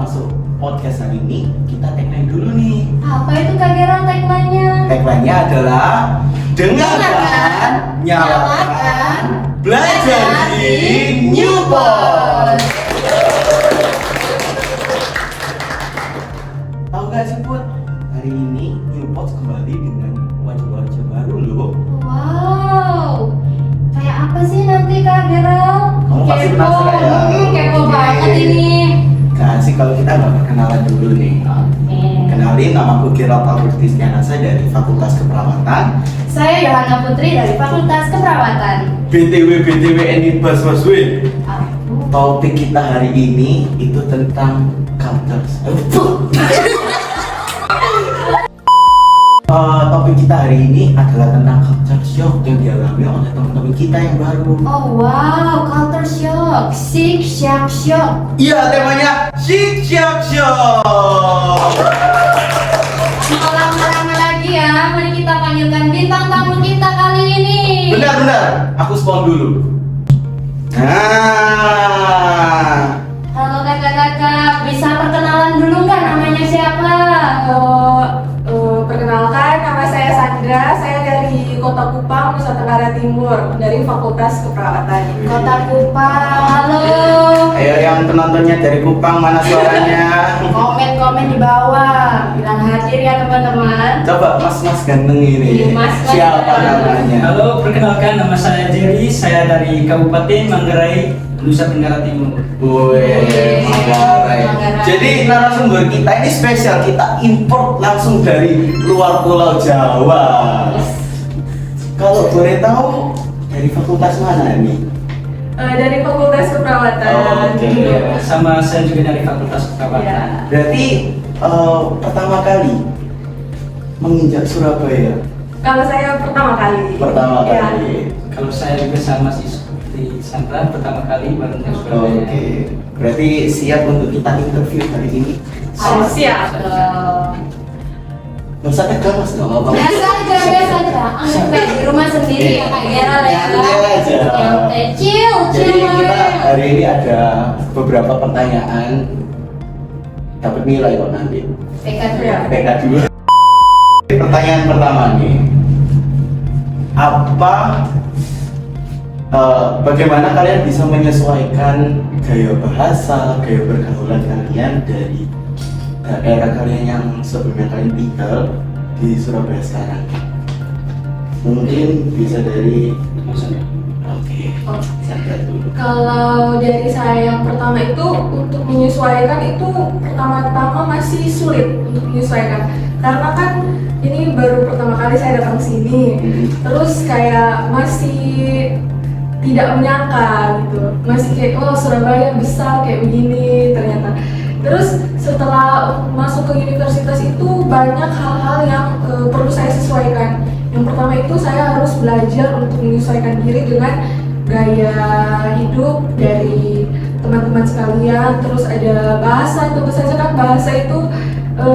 masuk podcast hari ini, kita tagline dulu nih. Apa itu Kak Gerald tagline-nya? Tagline-nya adalah dengarkan, nyalakan, belajar di Newport. Tahu gak sih Put? Hari ini Newport kembali dengan wajah-wajah baru loh. Wow, kayak apa sih nanti Kak Gerald? Kamu pasti penasaran ya? Kepo Oke. banget ini. Gak sih kalau kita nggak perkenalan dulu nih. Oke. Kenalin, namaku Gerald Albertistianasa dari Fakultas Keperawatan. Saya Yohana Putri dari Fakultas Keperawatan. BTW ini Baswaswe. Apa? Topik kita hari ini itu tentang culture. Topik kita hari ini adalah tentang culture shock yang dialami oleh teman-teman kita yang baru. Oh wow, culture shock, sick shock shock. Iya, temanya Chic Shock Shock. Mau lama-lama lagi ya, mari kita panggilkan bintang tamu kita kali ini. Benar, aku spawn dulu. Nah, Halo kakak-kakak, bisa perkenalan dulu nggak namanya siapa? Perkenalkan, nama saya Sandra. Saya dari Kota Kupang, Nusa Tenggara Timur, dari Fakultas Keperawatan. Kota Kupang, halo. ayo yang penontonnya dari Kupang, mana suaranya? Komen-komen di bawah, bilang hadir ya teman-teman. Coba mas-mas ganteng ini. Mas Siapa ganteng. namanya? Halo, perkenalkan nama saya Jerry, saya dari Kabupaten Manggarai, Nusa Tenggara Timur. Wih, Manggarai. Manggarai. Jadi narasumber kita ini spesial, kita import langsung dari luar Pulau Jawa. Kalau boleh tahu dari fakultas mana ini? Dari Fakultas Keperawatan. Oke. Sama saya juga dari Fakultas Keperawatan. Ya. Berarti pertama kali menginjak Surabaya. Kalau saya pertama kali. Pertama Ya. kali. Kalau saya juga sama sih seperti Sandra, pertama kali baru ke Surabaya. Oke. Berarti siap untuk kita interview hari ini? Siap. Gak usah tegang mas, gak apa-apa. Biasa aja, anggap kayak di rumah sendiri ya Kak Gerald ya. Santai aja. Oke, chill. Jadi kita hari ini ada beberapa pertanyaan, dapat nilai kok nanti. PK Ya. PK dulu. Pertanyaan pertama nih, bagaimana kalian bisa menyesuaikan gaya bahasa, gaya pergaulan kalian dari daerah kalian yang sebelumnya kalian tinggal di Surabaya sekarang? Mungkin bisa dari Maksudnya? Oke, Sandra dulu. Kalau dari saya yang pertama itu untuk menyesuaikan itu pertama-tama masih sulit untuk menyesuaikan karena kan ini baru pertama kali saya datang sini, terus kayak masih tidak menyangka gitu, masih kayak oh Surabaya besar kayak begini ternyata. Terus setelah masuk ke universitas itu banyak hal-hal yang perlu saya sesuaikan. Yang pertama itu saya harus belajar untuk menyesuaikan diri dengan gaya hidup dari teman-teman sekalian. Terus ada bahasa, tentu saja kan bahasa itu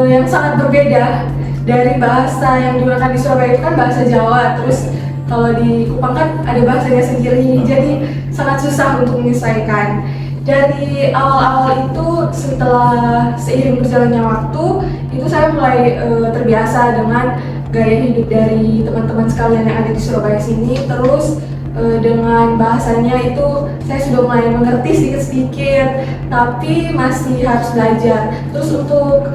yang sangat berbeda dari bahasa yang digunakan di Surabaya itu kan bahasa Jawa. Terus kalau di Kupang kan ada bahasanya sendiri, jadi sangat susah untuk menyesuaikan. Dari awal-awal itu setelah seiring berjalannya waktu itu saya mulai terbiasa dengan gaya hidup dari teman-teman sekalian yang ada di Surabaya sini. Terus dengan bahasanya itu saya sudah mulai mengerti sedikit-sedikit, tapi masih harus belajar. Terus untuk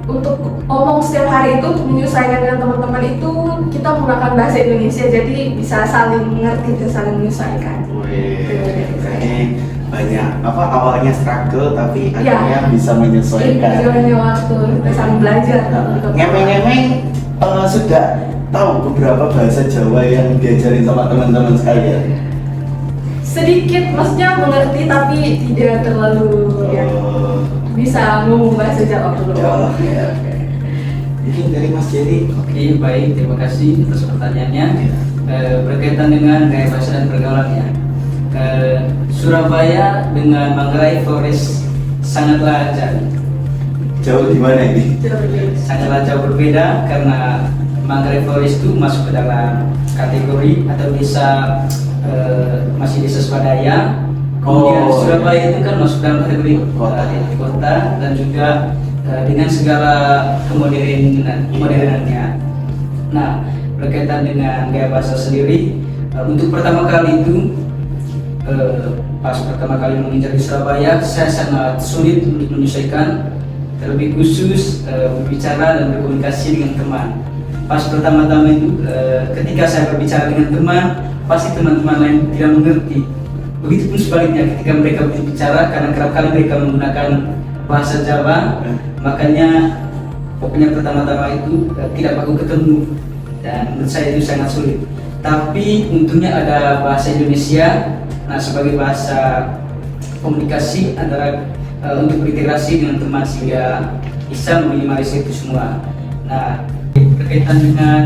untuk ngomong setiap hari itu untuk menyesuaikan dengan teman-teman itu kita menggunakan bahasa Indonesia, jadi bisa saling mengerti dan saling menyesuaikan. Berarti banyak awalnya struggle tapi akhirnya bisa menyesuaikan. Jalannya waktu kita saling belajar. Ngemeng-ngemeng sudah tahu beberapa bahasa Jawa yang diajarin sama teman-teman sekalian? Sedikit, maksudnya mengerti tapi tidak terlalu ya, bisa ngomong bahasa Jawa dulu. Oke. Mungkin dari Mas Jerry. Oke, baik, terima kasih atas pertanyaannya. Berkaitan dengan gaya bahasa dan pergaulannya, Surabaya dengan Manggarai Forest sangatlah Jauh di mana ini? sangatlah jauh berbeda karena Manggarai Forest itu masuk ke dalam kategori atau desa masih desa swadaya, Kemudian Oh, Surabaya itu kan masuk dalam kategori Kota. kota dan juga dengan segala modernannya. Nah, berkaitan dengan gaya bahasa sendiri, untuk pertama kali itu pas pertama kali menginjak di Surabaya, saya sangat sulit untuk menyesuaikan, terlebih khusus berbicara dan berkomunikasi dengan teman. Pas pertama-tama itu, ketika saya berbicara dengan teman, pasti teman-teman lain tidak mengerti. Begitupun sebaliknya, ketika mereka berbicara, karena kerap kali mereka menggunakan bahasa Jawa, makanya pokoknya pertama-tama itu tidak baku ketemu, dan menurut saya itu sangat sulit. Tapi untungnya ada bahasa Indonesia, nah sebagai bahasa komunikasi antara untuk berintegrasi dengan teman sehingga bisa meminimalisir itu semua. Nah, berkaitan dengan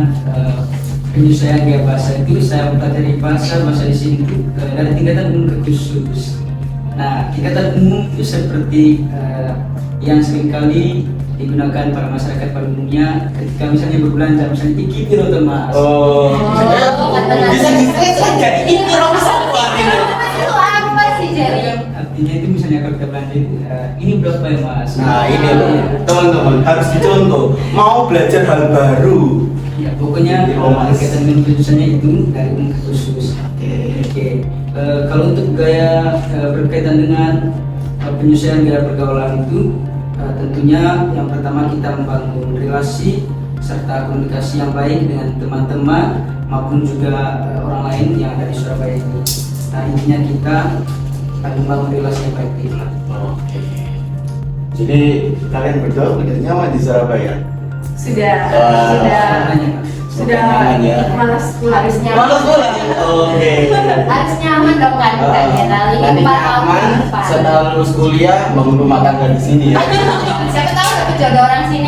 penyesuaian gaya bahasa itu, saya mempelajari bahasa di sini itu dari tingkatan umum ke khusus. Nah, tingkatan umum itu seperti yang seringkali digunakan para masyarakat pada umumnya ketika misalnya berbelanja, misalnya iki piro to Mas. Oh, bisa disesuaikan jadi ini orang keluar ini. Itu apa sih Jerry? Artinya itu misalnya kalau kita belanja itu, ini berapa ya Mas? Nah ini loh teman-teman harus dicontoh. Mau belajar hal baru. Ya pokoknya Ini loh, Mas. berkaitan dengan khususannya itu dari umum ke khusus. Oke. Kalau untuk gaya berkaitan dengan penyesuaian gaya pergaulan itu, tentunya yang pertama kita membangun relasi serta komunikasi yang baik dengan teman-teman maupun juga orang lain yang ada di Surabaya ini. Nah intinya kita membangun relasi yang baik itu. Oke. Jadi kalian berdua udah nyaman di Surabaya? Sudah, Wah. sudah Nyaman ya. malas pulang. Harus nyaman. Malas pulang. Oke. Harus nyaman dong kan Kak General. Ini Nanti 4 tahun ke nyaman depan. setelah lulus kuliah bangun rumah tangga di sini ya. Siapa tahu dapet jodoh orang sini.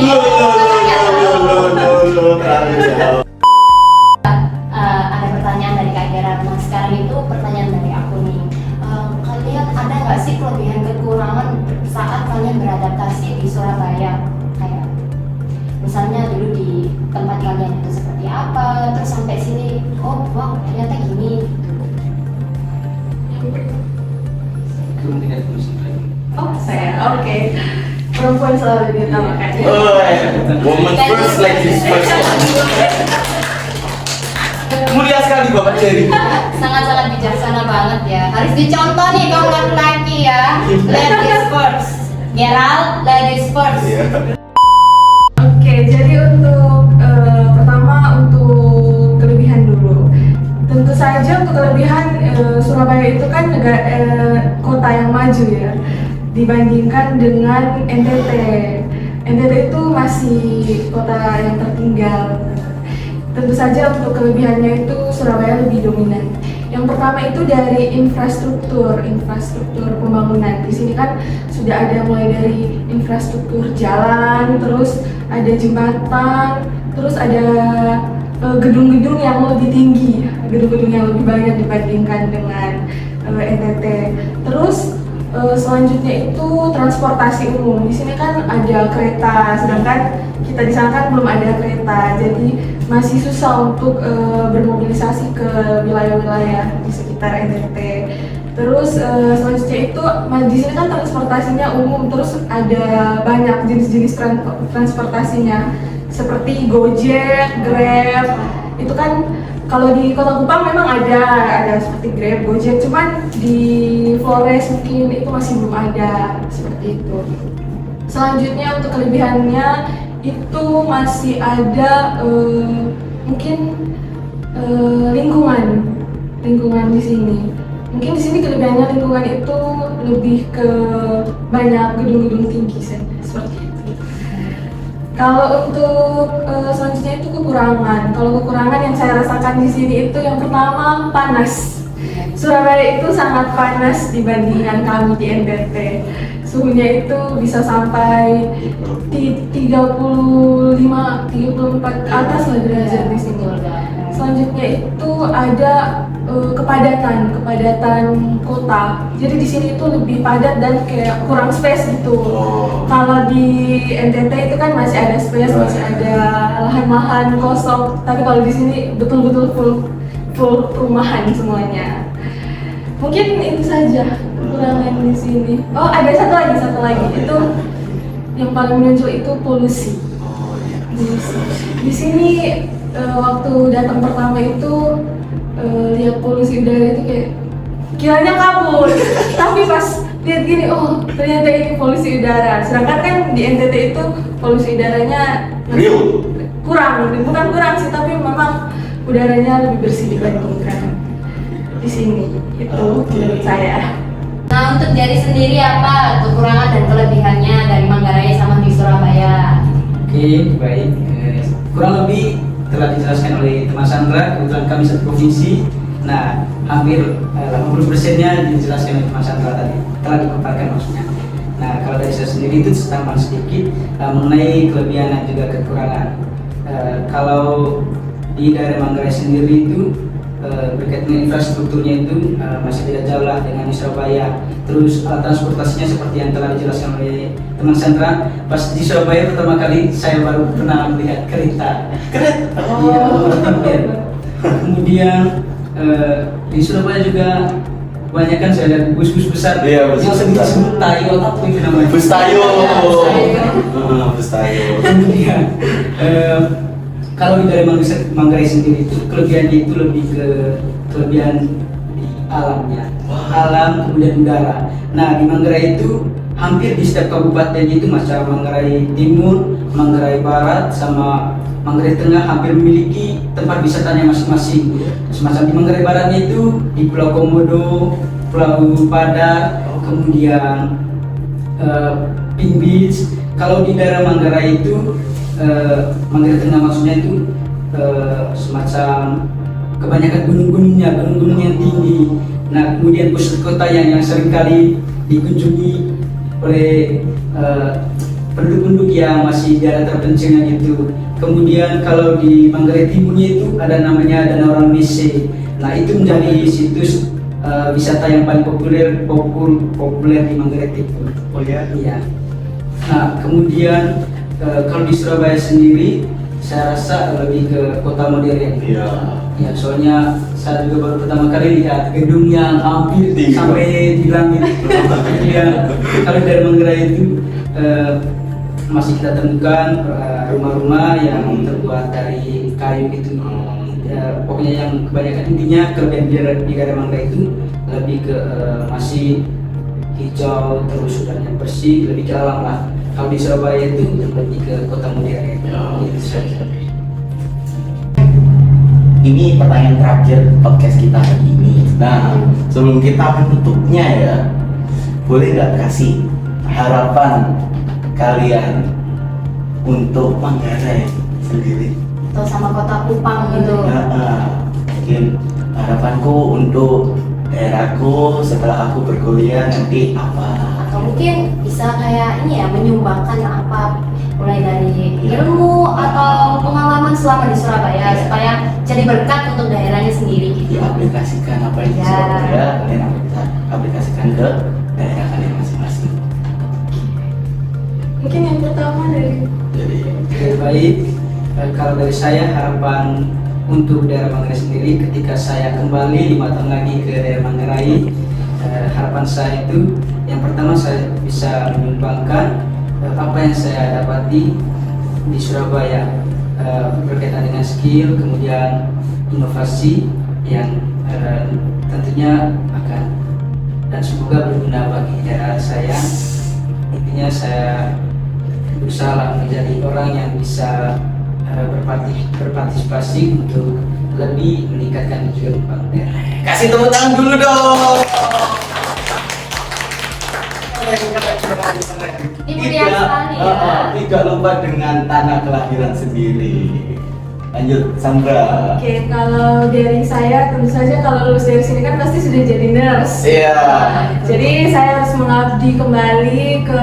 Terlalu jauh. Ada pertanyaan dari Kak Gerard. Nah sekarang itu pertanyaan dari aku nih. Kalian ada nggak sih kelebihan kekurangan saat kalian beradaptasi di Surabaya? Kayak misalnya dulu di tempat kalian itu seperti apa, terus sampai sini, oh wow ternyata gini. Kemudian itu Oh saya, oke. Perempuan selalu diutamakan. Woman first, ladies first. Mulia sekali Bapak Jerry. Sangat-sangat bijaksana banget ya. Harus dicontoh nih kaum laki-laki ya. Ladies first. Gerald, ladies first. Iya. Oke, jadi untuk pertama untuk kelebihan dulu. Tentu saja untuk kelebihan Surabaya itu kan kota yang maju ya dibandingkan dengan NTT. NTT itu masih kota yang tertinggal. Tentu saja untuk kelebihannya itu Surabaya lebih dominan. Yang pertama itu dari infrastruktur pembangunan. Di sini kan sudah ada mulai dari infrastruktur jalan, terus ada jembatan, terus ada gedung-gedung yang lebih tinggi, gedung-gedung yang lebih banyak dibandingkan dengan NTT. Terus selanjutnya itu transportasi umum. Di sini kan ada kereta, sedangkan kita di sana kan belum ada kereta, jadi masih susah untuk bermobilisasi ke wilayah-wilayah di sekitar NTT. Terus selanjutnya itu di sini kan transportasinya umum, terus ada banyak jenis-jenis transportasinya seperti Gojek, Grab. Itu kan kalau di Kota Kupang memang ada seperti Grab, Gojek, cuman di Flores mungkin itu masih belum ada seperti itu. Selanjutnya untuk kelebihannya itu masih ada mungkin lingkungan di sini. Mungkin di sini kelebihannya lingkungan itu lebih ke banyak gedung-gedung tinggi seperti itu. Kalau untuk selanjutnya itu kekurangan. Kalau kekurangan yang saya rasakan di sini itu yang pertama panas. Surabaya itu sangat panas dibandingkan kami di NTT. Suhunya itu bisa sampai 35, 34 ke atas lah derajat di sini. Selanjutnya itu ada kepadatan kota. Jadi di sini itu lebih padat dan kayak kurang space gitu. Kalau di NTT itu kan masih ada space, masih ada lahan-lahan kosong. Tapi kalau di sini betul-betul full perumahan semuanya. Mungkin itu saja. kekurangan di sini. Oh, ada satu lagi. Itu yang paling menonjol itu polusi. Oh iya. Di sini waktu datang pertama itu lihat polusi udara itu kayak kiranya kabur, tapi pas lihat gini, oh ternyata ini polusi udara. Sedangkan kan di NTT itu polusi udaranya Real. bukan kurang sih, tapi memang udaranya lebih bersih dibandingkan di sini. Itu menurut saya. Nah, untuk Jerry sendiri apa kekurangan dan kelebihannya dari Manggarai sama di Surabaya? Oke, baik. Kurang lebih telah dijelaskan oleh teman Sandra. Kebetulan kami satu provinsi. Nah, hampir 80%-nya dijelaskan oleh teman Sandra tadi. Telah dipaparkan maksudnya. Nah, kalau dari saya sendiri itu tambahan sedikit mengenai kelebihan dan juga kekurangan. Kalau di daerah Manggarai sendiri itu berkaitan dengan infrastrukturnya itu masih tidak jauh lah dengan di Surabaya. Terus alat transportasinya seperti yang telah dijelaskan oleh teman Sandra. Pas di Surabaya pertama kali saya baru pernah melihat kereta. Iya, kemudian di Surabaya juga kebanyakan saya lihat bus-bus besar. Iya, bus yang besar. disebut tayo, apa itu namanya? Bus tayo. Iya, Bus tayo. Kemudian kalau di daerah Manggarai sendiri itu kelebihannya itu lebih ke kelebihan di alamnya, alam kemudian udara. Nah, di Manggarai itu hampir di setiap kabupaten itu macam Manggarai Timur, Manggarai Barat, sama Manggarai Tengah hampir memiliki tempat wisatanya masing-masing. Semacam di Manggarai Baratnya itu di Pulau Komodo, Pulau Padar, kemudian Pink Beach. Kalau di daerah Manggarai itu Manggarai Tengah maksudnya itu semacam kebanyakan gunung-gunung yang tinggi. Nah, kemudian pusat kota yang seringkali dikunjungi oleh penduduk-penduduk yang masih daerah terpencilnya gitu. Kemudian kalau di Manggarai Timurnya itu ada namanya Danau Ramese. Nah, itu menjadi situs wisata yang paling populer di Manggarai Timur. Oh ya. Iya. Nah, kemudian kalau di Surabaya sendiri, saya rasa lebih ke kota modern. Iya. Ya, soalnya saya juga baru pertama kali lihat gedung yang hampir Tinggi. sampai di langit. Ya, kalau dari Manggarai itu masih kita temukan rumah-rumah yang terbuat dari kayu gitu. Ya, pokoknya yang kebanyakan intinya kelebihan di daerah Manggarai itu lebih ke masih hijau, terus udaranya bersih, lebih ke alam lah. Kalau di Surabaya itu lebih ke kota modern. Gitu saja. Ini pertanyaan terakhir podcast kita hari ini. Nah, sebelum kita menutupnya ya, boleh nggak kasih harapan kalian untuk Manggarai sendiri? Atau sama kota Kupang gitu? Mungkin harapanku untuk daerahku setelah aku berkuliah nanti apa? Atau mungkin bisa kayak ini ya, menyumbangkan apa, mulai dari ilmu atau pengalaman selama di Surabaya supaya jadi berkat untuk daerahnya sendiri gitu. Diaplikasikan apa yang di Ya. Surabaya, kalian aplikasikan ke daerah kalian masing-masing. Mungkin yang pertama dari Jadi Oke, baik. Kalau dari saya harapan untuk daerah Manggarai sendiri ketika saya kembali 5 tahun lagi ke daerah Manggarai, harapan saya itu yang pertama saya bisa menyumbangkan apa yang saya dapati di Surabaya berkaitan dengan skill, kemudian inovasi yang tentunya akan dan semoga berguna bagi daerah saya. Intinya saya berusaha menjadi orang yang bisa berpartisipasi untuk lebih meningkatkan tujuan daerah. kasih tepuk tangan dulu dong. Ini mulia sekali ya. Tidak lupa dengan tanah kelahiran sendiri. Lanjut Sandra. Oke, kalau dari saya tentu saja kalau lulus dari sini kan pasti sudah jadi nurse. Iya. Jadi saya harus mengabdi kembali ke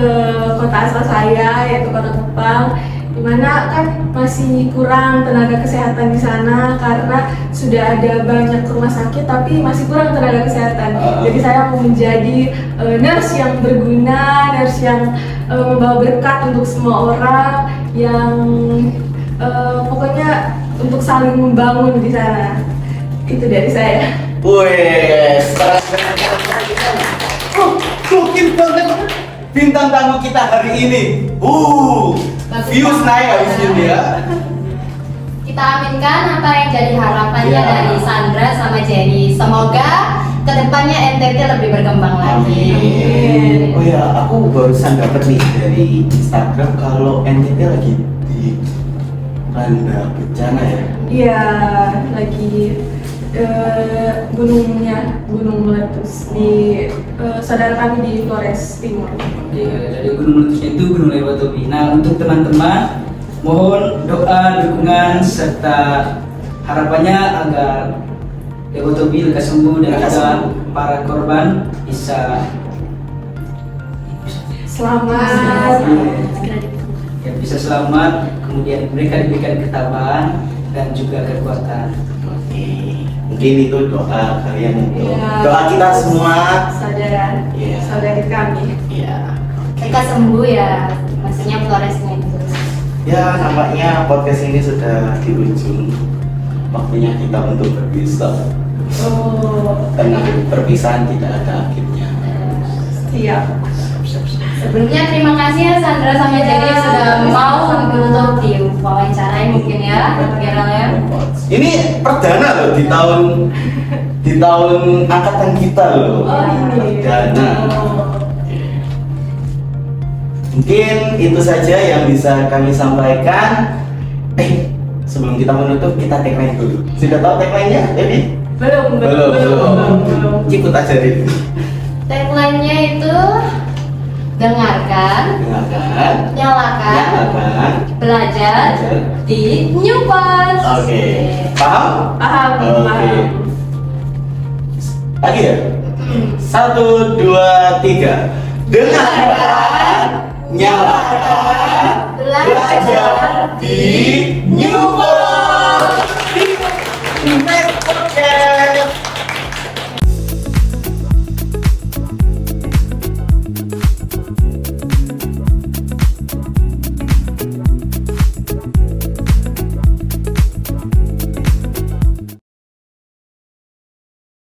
kota asal saya yaitu Kota Kupang, di mana kan masih kurang tenaga kesehatan di sana karena sudah ada banyak rumah sakit tapi masih kurang tenaga kesehatan. Jadi saya mau menjadi nurse yang berguna, nurse yang membawa berkat untuk semua orang, yang pokoknya untuk saling membangun di sana. Itu dari saya. Wes. Mungkin banget bintang tamu kita hari ini. Bagus Views banget. naik habis ini ya. Kita aminkan apa yang jadi harapannya Ya. dari Sandra sama Jenny. Semoga kedepannya NTT lebih berkembang lagi. Amin. Oh ya, aku barusan dapat nih dari Instagram kalau NTT lagi di dilanda bencana ya. Iya, lagi gunung meletus di saudara kami di Flores Timur. Jadi gunung meletusnya itu Gunung Lewatobi. Nah, untuk teman-teman mohon doa, dukungan serta harapannya agar Lewatobi lekas sembuh dan Lekas juga sembuh. para korban bisa Selamat. ya, bisa selamat, kemudian mereka diberikan ketabahan dan juga kekuatan. Oke. Mungkin itu doa kalian untuk Iya. doa kita semua. Saudara, Iya. saudari kami. Iya. Mereka sembuh ya, maksudnya Floresnya itu. Ya, nampaknya podcast ini sudah di ujung. Waktunya kita untuk berpisah. Oh, Karena perpisahan tidak ada akhirnya. siap. Sebelumnya terima kasih ya Sandra sama Jenny sudah mau untuk diwawancarai mungkin ya, Gerald ya. Ini perdana loh di tahun angkatan kita loh. Oh, ini. Perdana. Oh. Mungkin itu saja yang bisa kami sampaikan. Sebelum kita menutup, kita tagline dulu. Sudah tahu tagline-nya, Debbie? Belum. Ikut aja deh. Tagline-nya itu dengarkan, Dengarkan, nyalakan, nyalakan. belajar di New Pass. Oke, paham? Paham. Oke. Lagi ya? 1, 2, 3. Dengarkan, nyalakan, belajar di New World.